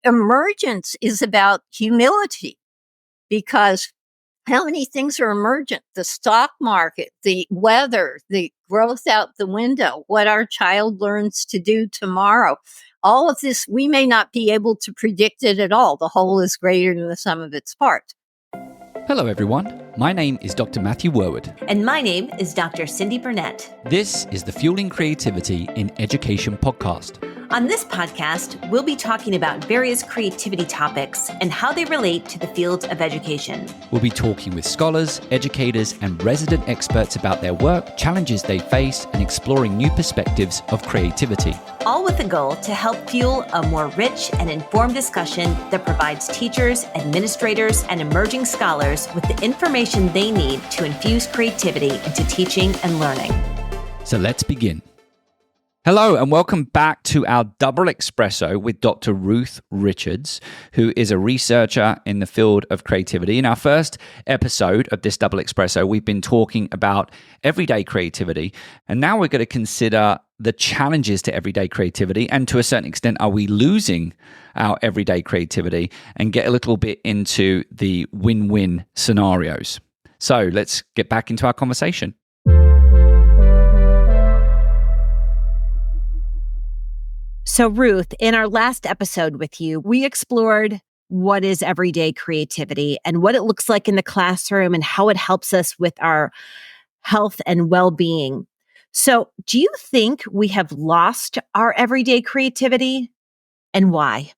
emergence is about humility, because how many things are emergent? The stock market, the weather, the growth out the window, what our child learns to do tomorrow. All of this, we may not be able to predict it at all. The whole is greater than the sum of its parts. Hello everyone, my name is Dr. Matthew Worwood. And my name is Dr. Cyndi Burnett. This is the Fueling Creativity in Education podcast. On this podcast, we'll be talking about various creativity topics and how they relate to the field of education. We'll be talking with scholars, educators, and resident experts about their work, challenges they face, and exploring new perspectives of creativity. All with the goal to help fuel a more rich and informed discussion that provides teachers, administrators, and emerging scholars with the information they need to infuse creativity into teaching and learning. So let's begin. Hello and welcome back to our Double Espresso with Dr. Ruth Richards, who is a researcher in the field of creativity. In our first episode of this Double Espresso, we've been talking about everyday creativity, and now we're going to consider the challenges to everyday creativity, and to a certain extent, are we losing our everyday creativity, and get a little bit into the win-win scenarios. So let's get back into our conversation. So Ruth, in our last episode with you, we explored what is everyday creativity and what it looks like in the classroom and how it helps us with our health and well-being. So do you think we have lost our everyday creativity, and why?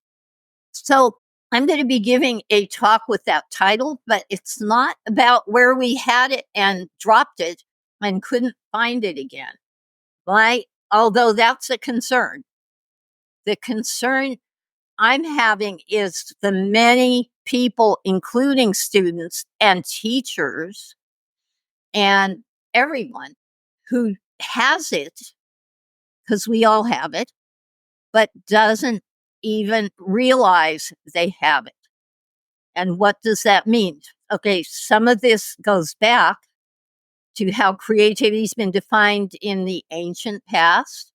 So I'm going to be giving a talk with that title, but it's not about where we had it and dropped it and couldn't find it again, right? Although that's a concern. The concern I'm having is the many people, including students and teachers and everyone who has it, because we all have it, but doesn't even realize they have it. And what does that mean? Okay, some of this goes back to how creativity has been defined in the ancient past,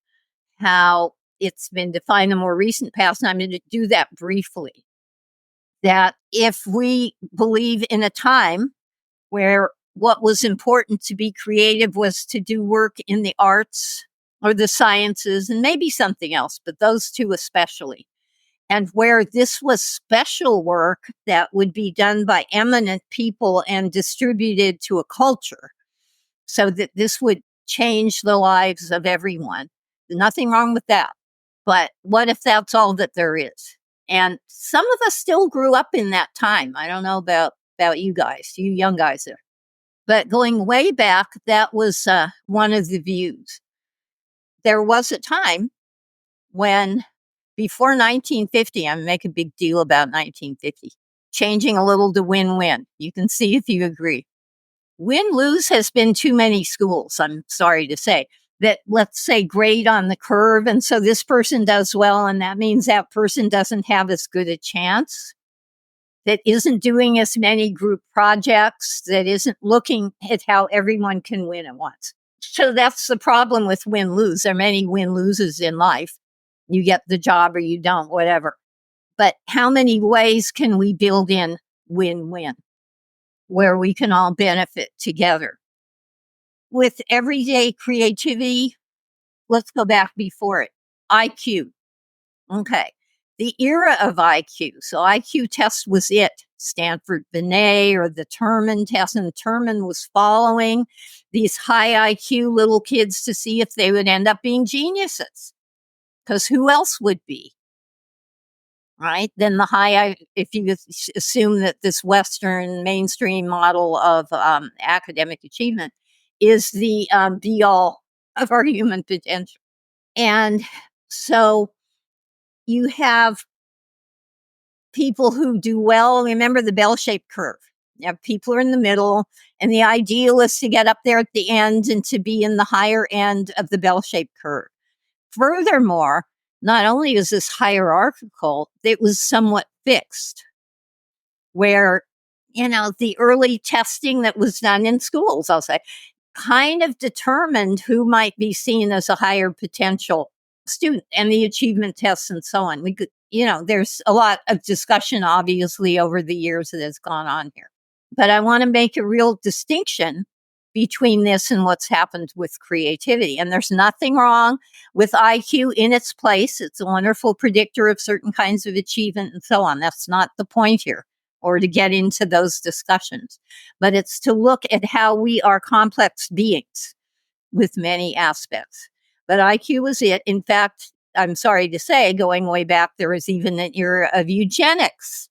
how it's been defined in the more recent past, and I'm going to do that briefly. That if we believe in a time where what was important to be creative was to do work in the arts or the sciences and maybe something else, but those two especially, and where this was special work that would be done by eminent people and distributed to a culture, so that this would change the lives of everyone. Nothing wrong with that. But what if that's all that there is? And some of us still grew up in that time. I don't know about you guys, you young guys there. But going way back, that was one of the views. There was a time when, before 1950, I'm making a big deal about 1950, changing a little to win-win. You can see if you agree. Win-lose has been too many schools, I'm sorry to say. That, let's say, grade on the curve, and so this person does well, and that means that person doesn't have as good a chance, that isn't doing as many group projects, that isn't looking at how everyone can win at once. So that's the problem with win-lose. There are many win-loses in life. You get the job or you don't, whatever. But how many ways can we build in win-win, where we can all benefit together? With everyday creativity, let's go back before it. IQ. Okay. The era of IQ. So IQ test was it. Stanford Binet or the Terman test. And Terman was following these high IQ little kids to see if they would end up being geniuses. Because who else would be? Right? Then if you assume that this Western mainstream model of academic achievement is the be-all of our human potential. And so you have people who do well. Remember the bell-shaped curve. You have people who are in the middle, and the ideal is to get up there at the end and to be in the higher end of the bell-shaped curve. Furthermore, not only is this hierarchical, it was somewhat fixed, where, the early testing that was done in schools, I'll say, kind of determined who might be seen as a higher potential student and the achievement tests and so on. We could, there's a lot of discussion, obviously, over the years that has gone on here. But I want to make a real distinction between this and what's happened with creativity. And there's nothing wrong with IQ in its place. It's a wonderful predictor of certain kinds of achievement and so on. That's not the point here, or to get into those discussions. But it's to look at how we are complex beings with many aspects. But IQ was it. In fact, I'm sorry to say, going way back, there was even an era of eugenics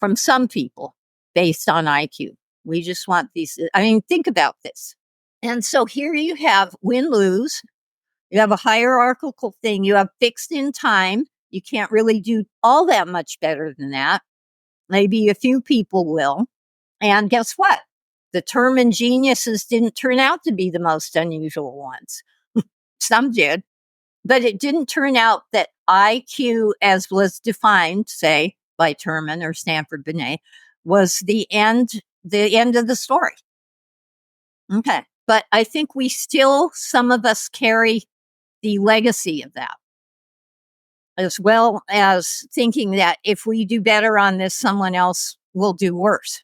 from some people based on IQ. We just want these. Think about this. And so here you have win-lose. You have a hierarchical thing. You have fixed in time. You can't really do all that much better than that. Maybe a few people will. And guess what? The term ingeniuses didn't turn out to be the most unusual ones. Some did. But it didn't turn out that IQ, as was defined, say, by Terman or Stanford Binet, was the end of the story. Okay. But I think we still, some of us carry the legacy of that, as well as thinking that if we do better on this, someone else will do worse,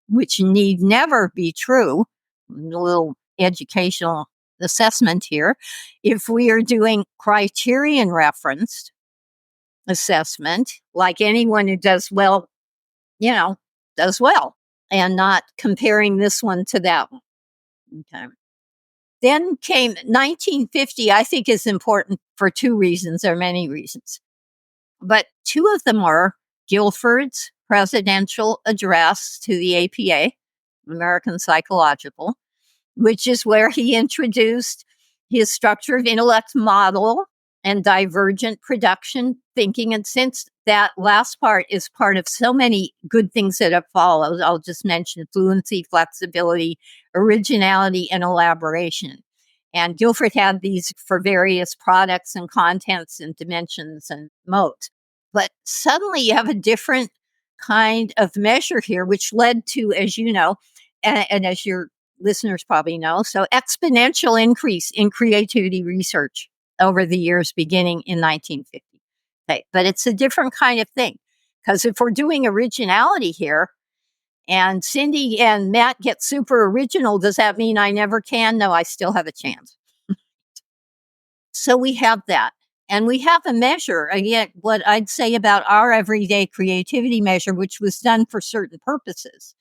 which need never be true. A little educational assessment here. If we are doing criterion referenced assessment, like anyone who does well, does well, and not comparing this one to that one. Okay. Then came 1950, I think is important for two reasons. There are many reasons. But two of them are Guilford's presidential address to the APA, American Psychological, which is where he introduced his structure of intellect model and divergent production thinking. And since that last part is part of so many good things that have followed, I'll just mention fluency, flexibility, originality, and elaboration. And Guilford had these for various products and contents and dimensions and modes. But suddenly you have a different kind of measure here, which led to, as you know, and as your listeners probably know, so exponential increase in creativity research over the years beginning in 1950. Okay, but it's a different kind of thing, because if we're doing originality here, and Cyndi and Matt get super original, does that mean I never can? No, I still have a chance. So we have that. And we have a measure, again, what I'd say about our everyday creativity measure, which was done for certain purposes.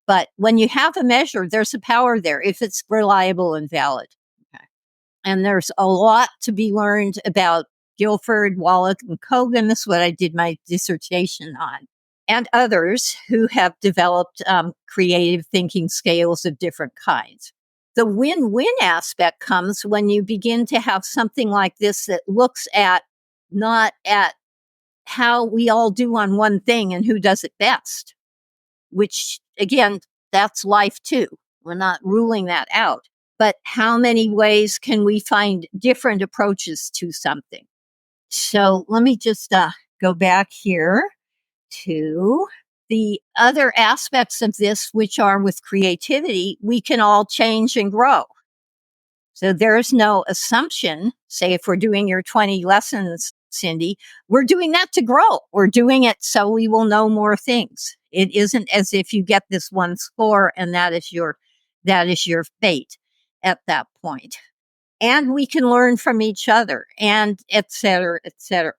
But when you have a measure, there's a power there if it's reliable and valid. Okay. And there's a lot to be learned about Guilford, Wallach, and Kogan. This is what I did my dissertation on. And others who have developed creative thinking scales of different kinds. The win-win aspect comes when you begin to have something like this that looks at not at how we all do on one thing and who does it best, which, again, that's life too. We're not ruling that out. But how many ways can we find different approaches to something? So let me just go back here to the other aspects of this, which are with creativity, we can all change and grow. So there's no assumption, say if we're doing your 20 lessons, Cyndi, we're doing that to grow. We're doing it so we will know more things. It isn't as if you get this one score and that is your fate at that point. And we can learn from each other, and et cetera, et cetera.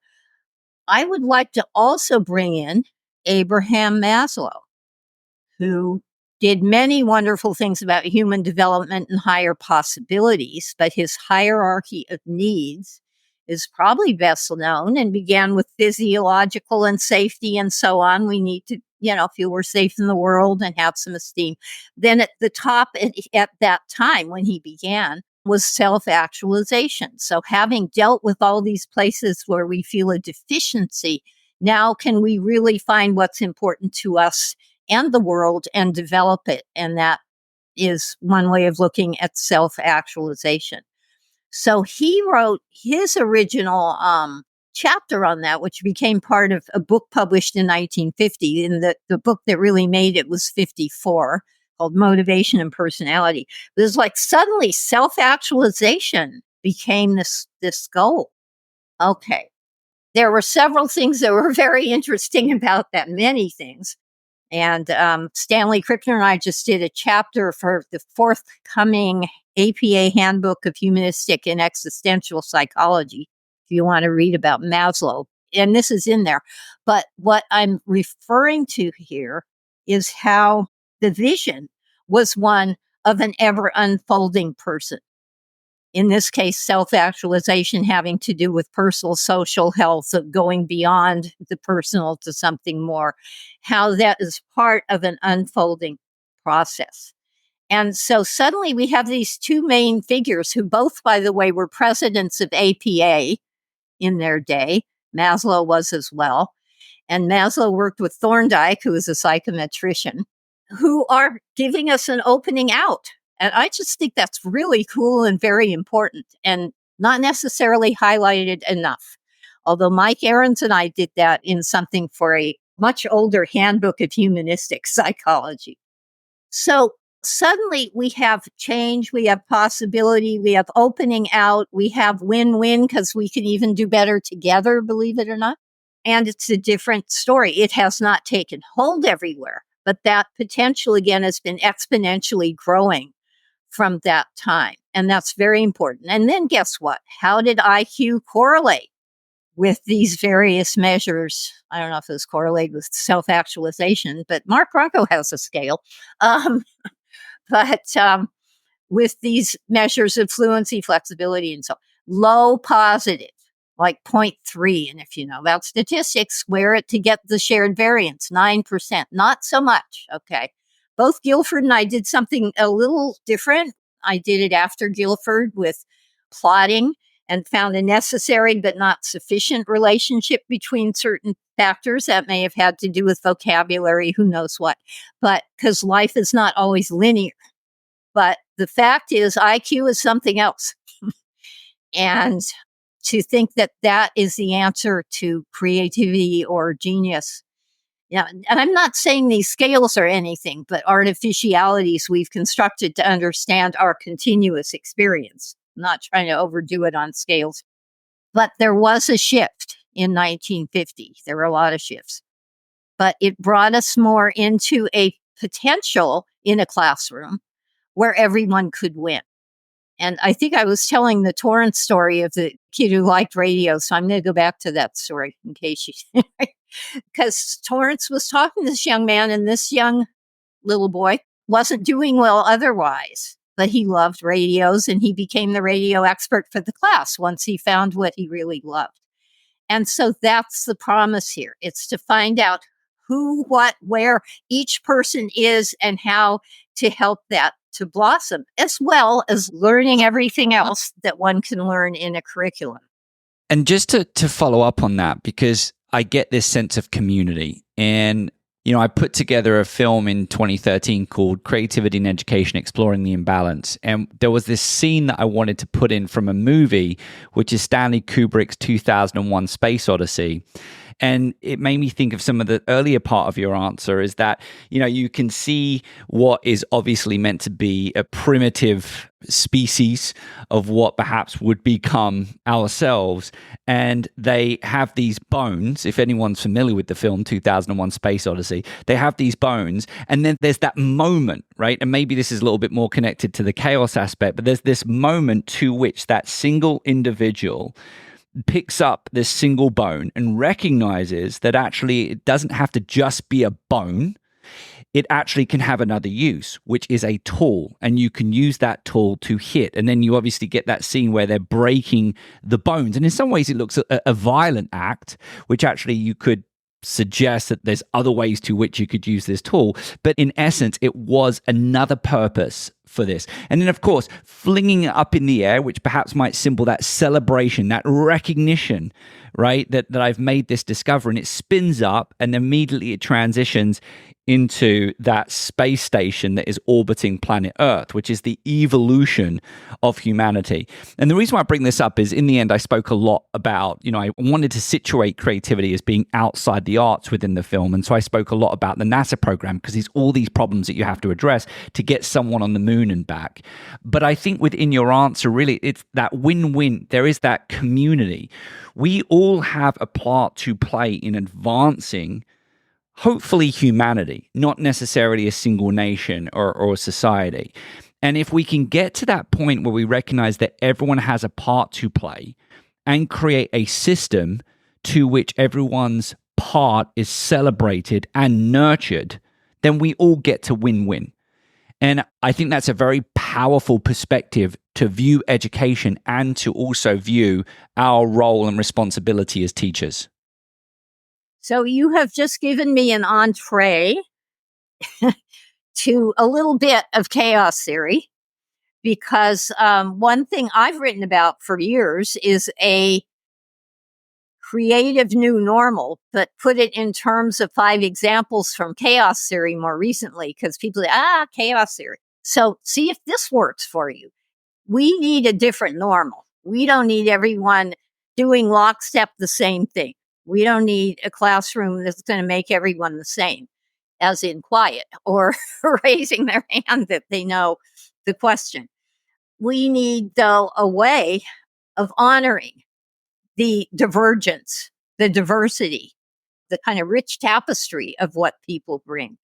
I would like to also bring in Abraham Maslow, who did many wonderful things about human development and higher possibilities, but his hierarchy of needs is probably best known and began with physiological and safety and so on. We need to, feel we're safe in the world and have some esteem. Then at the top at that time when he began was self-actualization. So having dealt with all these places where we feel a deficiency, now can we really find what's important to us and the world and develop it? And that is one way of looking at self-actualization. So he wrote his original chapter on that, which became part of a book published in 1950. And the book that really made it was 54, called Motivation and Personality. It was like suddenly self-actualization became this goal. Okay. There were several things that were very interesting about that, many things. And Stanley Krippner and I just did a chapter for the forthcoming APA Handbook of Humanistic and Existential Psychology, if you want to read about Maslow. And this is in there. But what I'm referring to here is how the vision was one of an ever unfolding person. In this case, self-actualization having to do with personal social health, of going beyond the personal to something more, how that is part of an unfolding process. And so suddenly we have these two main figures who both, by the way, were presidents of APA in their day. Maslow was as well. And Maslow worked with Thorndike, who is a psychometrician, who are giving us an opening out. And I just think that's really cool and very important and not necessarily highlighted enough. Although Mike Ahrens and I did that in something for a much older handbook of humanistic psychology. So suddenly we have change, we have possibility, we have opening out, we have win-win because we can even do better together, believe it or not. And it's a different story. It has not taken hold everywhere, but that potential again has been exponentially growing from that time. And that's very important. And then guess what? How did IQ correlate with these various measures? I don't know if it was correlated with self-actualization, but Mark Ronco has a scale. But with these measures of fluency, flexibility, and so on, low positive, like 0.3. And if you know about statistics, square it to get the shared variance, 9%. Not so much, okay? Both Guilford and I did something a little different. I did it after Guilford with plotting and found a necessary but not sufficient relationship between certain factors that may have had to do with vocabulary, who knows what. But because life is not always linear. But the fact is IQ is something else. And to think that that is the answer to creativity or genius. Yeah, and I'm not saying these scales are anything but artificialities we've constructed to understand our continuous experience. I'm not trying to overdo it on scales. But there was a shift in 1950. There were a lot of shifts. But it brought us more into a potential in a classroom where everyone could win. And I think I was telling the Torrance story of the kid who liked radio, so I'm going to go back to that story in case you... Because Torrance was talking to this young man, and this young little boy wasn't doing well otherwise, but he loved radios, and he became the radio expert for the class once he found what he really loved. And so that's the promise here. It's to find out who, what, where each person is and how to help that to blossom, as well as learning everything else that one can learn in a curriculum. And just to follow up on that, because I get this sense of community. And, you know, I put together a film in 2013 called Creativity in Education, Exploring the Imbalance. And there was this scene that I wanted to put in from a movie, which is Stanley Kubrick's 2001 Space Odyssey. And it made me think of some of the earlier part of your answer is that, you know, you can see what is obviously meant to be a primitive species of what perhaps would become ourselves. And they have these bones. If anyone's familiar with the film 2001 Space Odyssey, they have these bones. And then there's that moment, right? And maybe this is a little bit more connected to the chaos aspect, but there's this moment to which that single individual picks up this single bone and recognizes that actually it doesn't have to just be a bone. It actually can have another use, which is a tool, and you can use that tool to hit. And then you obviously get that scene where they're breaking the bones. And in some ways it looks a violent act, which actually you could suggest that there's other ways to which you could use this tool. But in essence, it was another purpose for this. And then, of course, flinging it up in the air, which perhaps might symbol that celebration, that recognition, right? That I've made this discovery, and it spins up and immediately it transitions into that space station that is orbiting planet Earth, which is the evolution of humanity. And the reason why I bring this up is in the end, I spoke a lot about, you know, I wanted to situate creativity as being outside the arts within the film. And so I spoke a lot about the NASA program because there's all these problems that you have to address to get someone on the moon moon and back. But I think within your answer, really, it's that win-win. There is that community. We all have a part to play in advancing, hopefully, humanity, not necessarily a single nation or a society. And if we can get to that point where we recognize that everyone has a part to play and create a system to which everyone's part is celebrated and nurtured, then we all get to win-win. And I think that's a very powerful perspective to view education and to also view our role and responsibility as teachers. So you have just given me an entree to a little bit of chaos theory, because one thing I've written about for years is a creative new normal, but put it in terms of 5 examples from chaos theory more recently, because people say, chaos theory. So see if this works for you. We need a different normal. We don't need everyone doing lockstep the same thing. We don't need a classroom that's going to make everyone the same, as in quiet or raising their hand that they know the question. We need, though, a way of honoring the divergence, the diversity, the kind of rich tapestry of what people bring.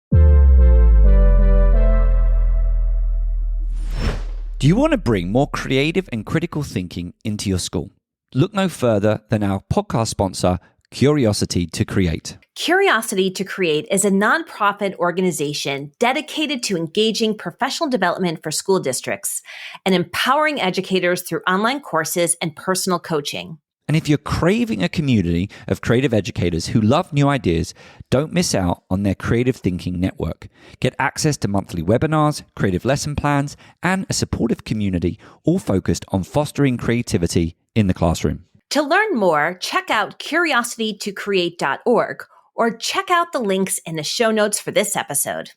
Do you want to bring more creative and critical thinking into your school? Look no further than our podcast sponsor, Curiosity to Create. Curiosity to Create is a nonprofit organization dedicated to engaging professional development for school districts and empowering educators through online courses and personal coaching. And if you're craving a community of creative educators who love new ideas, don't miss out on their Creative Thinking Network. Get access to monthly webinars, creative lesson plans, and a supportive community, all focused on fostering creativity in the classroom. To learn more, check out curiositytocreate.org or check out the links in the show notes for this episode.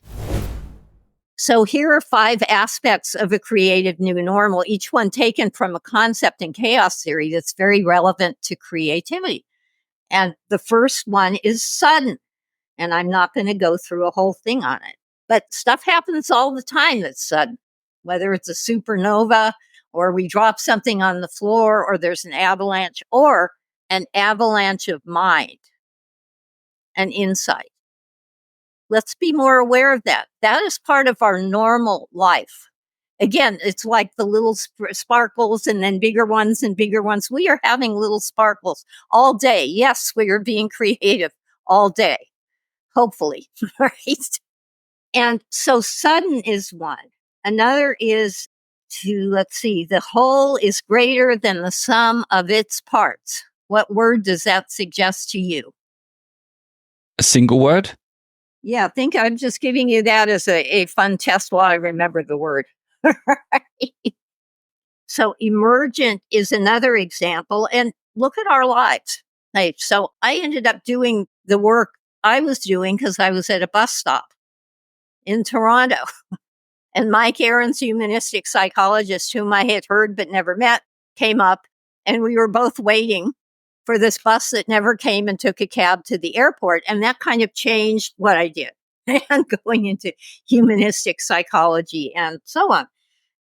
So here are 5 aspects of a creative new normal, each one taken from a concept in chaos theory that's very relevant to creativity. And the first one is sudden. And I'm not going to go through a whole thing on it. But stuff happens all the time that's sudden, whether it's a supernova or we drop something on the floor or there's an avalanche or an avalanche of mind and insight. Let's be more aware of that. That is part of our normal life. Again, it's like the little sparkles and then bigger ones and bigger ones. We are having little sparkles all day. Yes, we are being creative all day, hopefully, right? And so sudden is one. Another is the whole is greater than the sum of its parts. What word does that suggest to you? A single word? Yeah, I think I'm just giving you that as a fun test while I remember the word. Right? So emergent is another example. And look at our lives. Right? So I ended up doing the work I was doing because I was at a bus stop in Toronto. And Mike Aaron's humanistic psychologist, whom I had heard but never met, came up. And we were both waiting for this bus that never came and took a cab to the airport. And that kind of changed what I did and going into humanistic psychology and so on.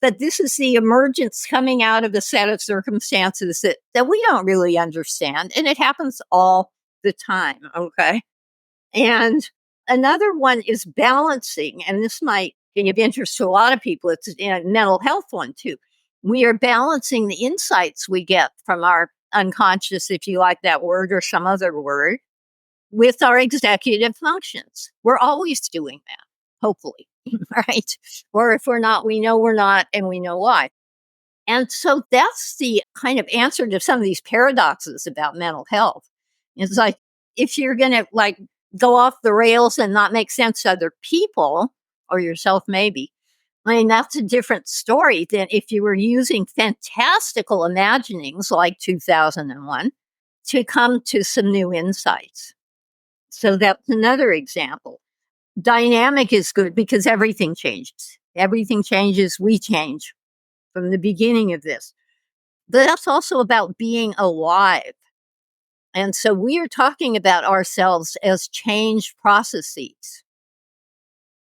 But this is the emergence coming out of a set of circumstances that we don't really understand. And it happens all the time. Okay. And another one is balancing. And this might be of interest to a lot of people. It's a mental health one too. We are balancing the insights we get from our unconscious, if you like that word or some other word, with our executive functions. We're always doing that, hopefully, right? Or if we're not, we know we're not, and we know why. And so that's the kind of answer to some of these paradoxes about mental health. It's like, if you're going to go off the rails and not make sense to other people, or yourself maybe, I mean, that's a different story than if you were using fantastical imaginings like 2001 to come to some new insights. So that's another example. Dynamic is good because everything changes. Everything changes, we change from the beginning of this. But that's also about being alive. And so we are talking about ourselves as change processes.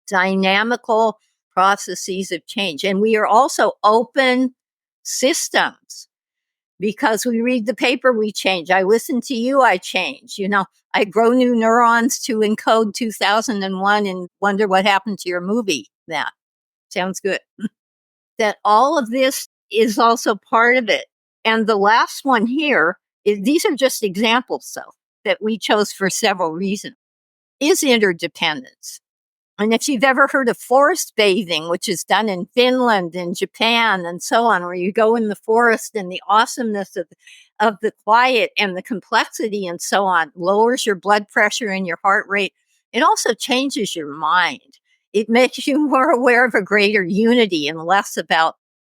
Dynamical processes of change. And we are also open systems because we read the paper, we change. I listen to you, I change. I grow new neurons to encode 2001 and wonder what happened to your movie. That sounds good. That all of this is also part of it. And the last one here is, these are just examples, though, that we chose for several reasons, is interdependence. And if you've ever heard of forest bathing, which is done in Finland and Japan and so on, where you go in the forest and the awesomeness of the quiet and the complexity and so on, lowers your blood pressure and your heart rate. It also changes your mind. It makes you more aware of a greater unity and less about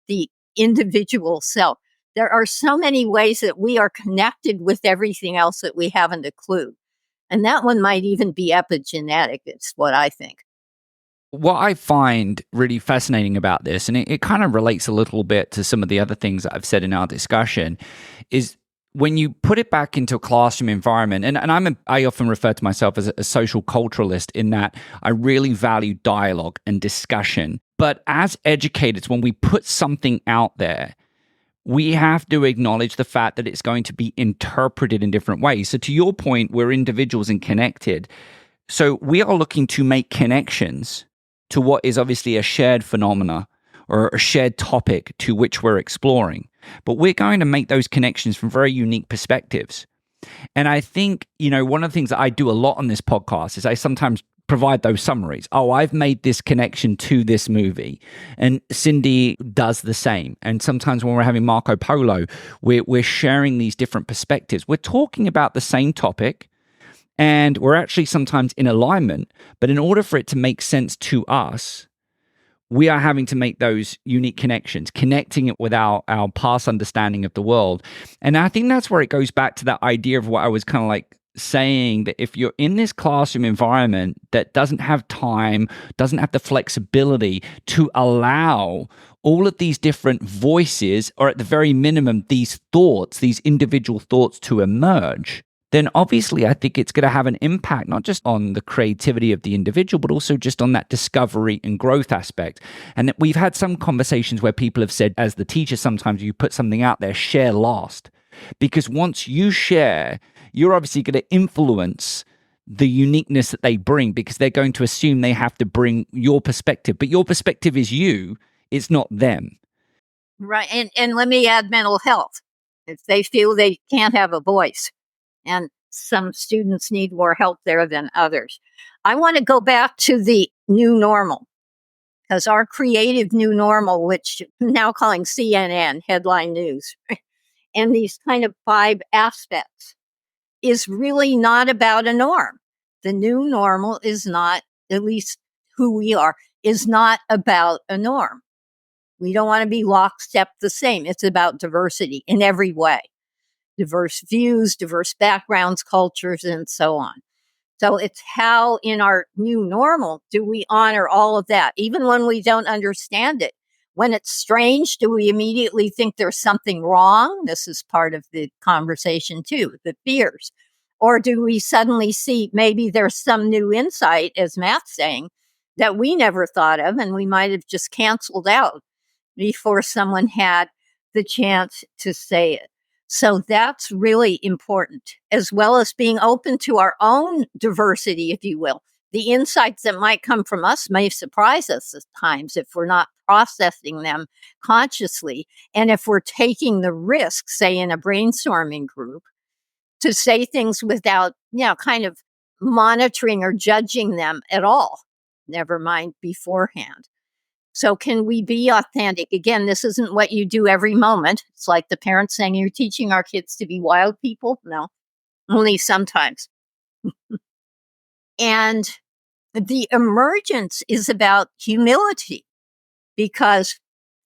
the individual self. There are so many ways that we are connected with everything else that we haven't a clue. And that one might even be epigenetic, it's what I think. What I find really fascinating about this, and it kind of relates a little bit to some of the other things that I've said in our discussion, is when you put it back into a classroom environment, and I often refer to myself as a social culturalist in that I really value dialogue and discussion. But as educators, when we put something out there, we have to acknowledge the fact that it's going to be interpreted in different ways. So to your point, we're individuals and connected. So we are looking to make connections to what is obviously a shared phenomena or a shared topic to which we're exploring. But we're going to make those connections from very unique perspectives. And I think, one of the things that I do a lot on this podcast is I sometimes provide those summaries. Oh, I've made this connection to this movie. And Cyndi does the same. And sometimes when we're having Marco Polo, we're sharing these different perspectives. We're talking about the same topic, and we're actually sometimes in alignment. But in order for it to make sense to us, we are having to make those unique connections, connecting it with our past understanding of the world. And I think that's where it goes back to that idea of what I was kind of like saying, that if you're in this classroom environment that doesn't have time, doesn't have the flexibility to allow all of these different voices, or at the very minimum, these thoughts, these individual thoughts to emerge, then obviously I think it's going to have an impact, not just on the creativity of the individual, but also just on that discovery and growth aspect. And we've had some conversations where people have said, as the teacher, sometimes you put something out there, share last. Because once you share, you're obviously going to influence the uniqueness that they bring, because they're going to assume they have to bring your perspective. But your perspective is you, it's not them. Right. And let me add mental health. If they feel they can't have a voice, and some students need more help there than others. I want to go back to the new normal, because our creative new normal, which I'm now calling CNN, headline news, and these kind of 5 aspects, is really not about a norm. The new normal is not, at least who we are, is not about a norm. We don't want to be lockstep the same. It's about diversity in every way. Diverse views, diverse backgrounds, cultures, and so on. So it's how in our new normal do we honor all of that, even when we don't understand it. When it's strange, do we immediately think there's something wrong? This is part of the conversation too, the fears. Or do we suddenly see maybe there's some new insight, as Matt's saying, that we never thought of, and we might have just canceled out before someone had the chance to say it. So that's really important, as well as being open to our own diversity, if you will. The insights that might come from us may surprise us at times if we're not processing them consciously. And if we're taking the risk, say in a brainstorming group, to say things without, kind of monitoring or judging them at all, never mind beforehand. So can we be authentic? Again, this isn't what you do every moment. It's like the parents saying, you're teaching our kids to be wild people. No, only sometimes. And the emergence is about humility, because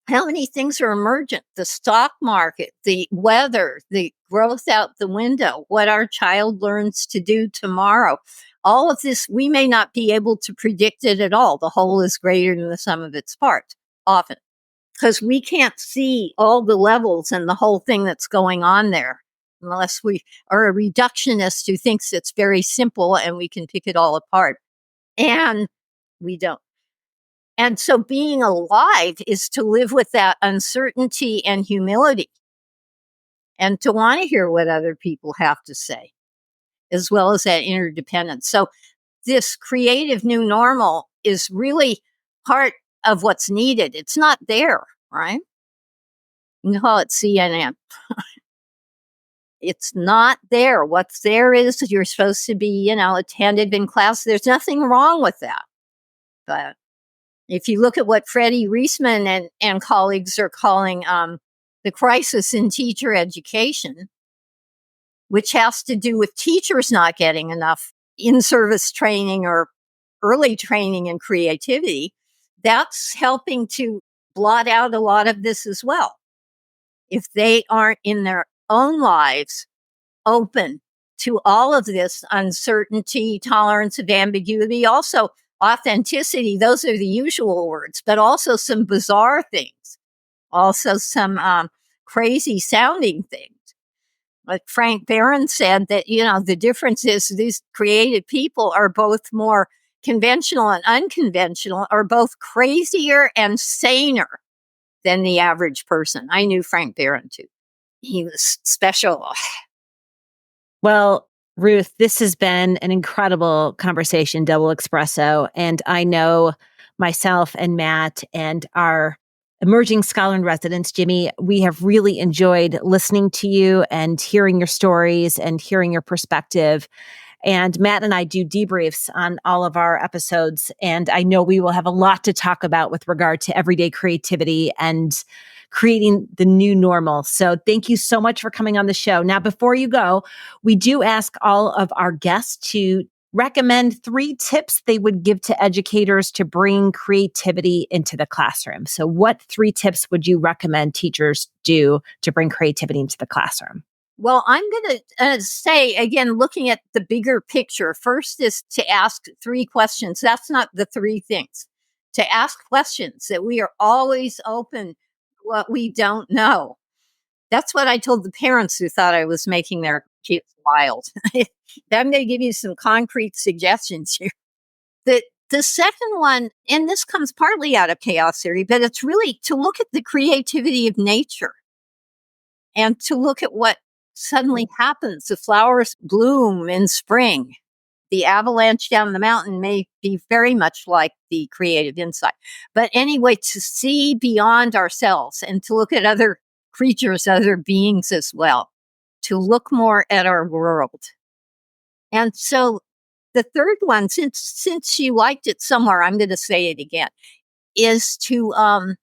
how many things are emergent? The stock market, the weather, the growth out the window, what our child learns to do tomorrow. All of this, we may not be able to predict it at all. The whole is greater than the sum of its parts, often, because we can't see all the levels and the whole thing that's going on there, unless we are a reductionist who thinks it's very simple and we can pick it all apart. And we don't. And so being alive is to live with that uncertainty and humility and to want to hear what other people have to say, as well as that interdependence. So this creative new normal is really part of what's needed. It's not there, right? You can call it CNN. It's not there. What's there is you're supposed to be, attentive in class. There's nothing wrong with that. But if you look at what Freddie Reisman and colleagues are calling the crisis in teacher education, which has to do with teachers not getting enough in-service training or early training in creativity, that's helping to blot out a lot of this as well. If they aren't in their own lives open to all of this uncertainty, tolerance of ambiguity, also authenticity, those are the usual words, but also some bizarre things, also some crazy sounding things. Like Frank Barron said that, the difference is these creative people are both more conventional and unconventional, are both crazier and saner than the average person. I knew Frank Barron too. He was special. Well, Ruth, this has been an incredible conversation, double espresso. And I know myself and Matt and our emerging scholar in residence, Jimmy, we have really enjoyed listening to you and hearing your stories and hearing your perspective. And Matt and I do debriefs on all of our episodes. And I know we will have a lot to talk about with regard to everyday creativity and creating the new normal. So thank you so much for coming on the show. Now, before you go, we do ask all of our guests to recommend 3 tips they would give to educators to bring creativity into the classroom. So what 3 tips would you recommend teachers do to bring creativity into the classroom? Well, I'm going to say, again, looking at the bigger picture, first is to ask 3 questions. That's not the 3 things. To ask questions, that we are always open to what we don't know. That's what I told the parents who thought I was making their kids wild. I'm going to give you some concrete suggestions here. The second one, and this comes partly out of chaos theory, but it's really to look at the creativity of nature and to look at what suddenly happens. The flowers bloom in spring. The avalanche down the mountain may be very much like the creative insight. But anyway, to see beyond ourselves and to look at other creatures, other beings as well, to look more at our world. And so the third one, since you liked it somewhere, I'm going to say it again, is to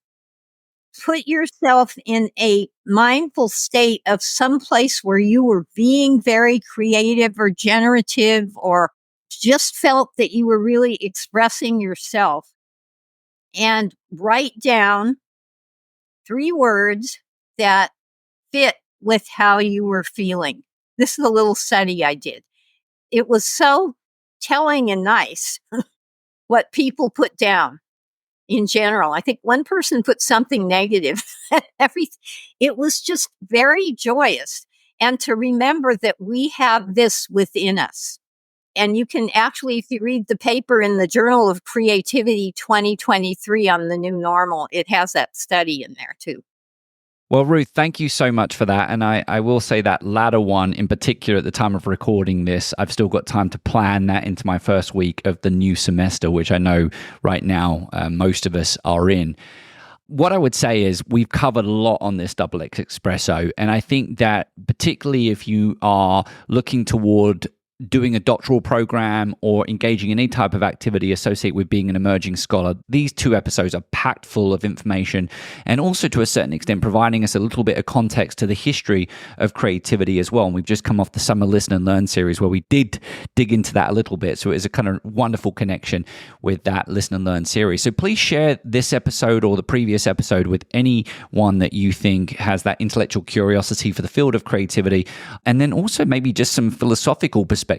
put yourself in a mindful state of some place where you were being very creative or generative or just felt that you were really expressing yourself, and write down 3 words that fit with how you were feeling. This is a little study I did. It was so telling and nice what people put down. In general, I think one person put something negative. It was just very joyous. And to remember that we have this within us. And you can actually, if you read the paper in the Journal of Creativity 2023 on the new normal, it has that study in there too. Well, Ruth, thank you so much for that. And I will say that latter one in particular, at the time of recording this, I've still got time to plan that into my first week of the new semester, which I know right now most of us are in. What I would say is we've covered a lot on this Double Espresso. And I think that particularly if you are looking toward doing a doctoral program or engaging in any type of activity associated with being an emerging scholar, these 2 episodes are packed full of information and also to a certain extent providing us a little bit of context to the history of creativity as well. And we've just come off the Summer Listen and Learn series where we did dig into that a little bit. So it is a kind of wonderful connection with that Listen and Learn series. So please share this episode or the previous episode with anyone that you think has that intellectual curiosity for the field of creativity, and then also maybe just some philosophical perspectives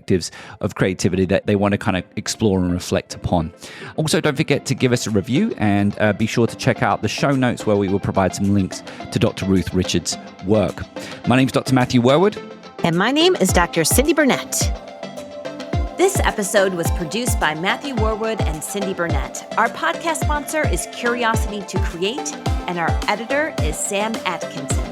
of creativity that they want to kind of explore and reflect upon. Also, don't forget to give us a review and be sure to check out the show notes where we will provide some links to Dr. Ruth Richards' work. My name is Dr. Matthew Worwood. And my name is Dr. Cyndi Burnett. This episode was produced by Matthew Worwood and Cyndi Burnett. Our podcast sponsor is Curiosity to Create, and our editor is Sam Atkinson.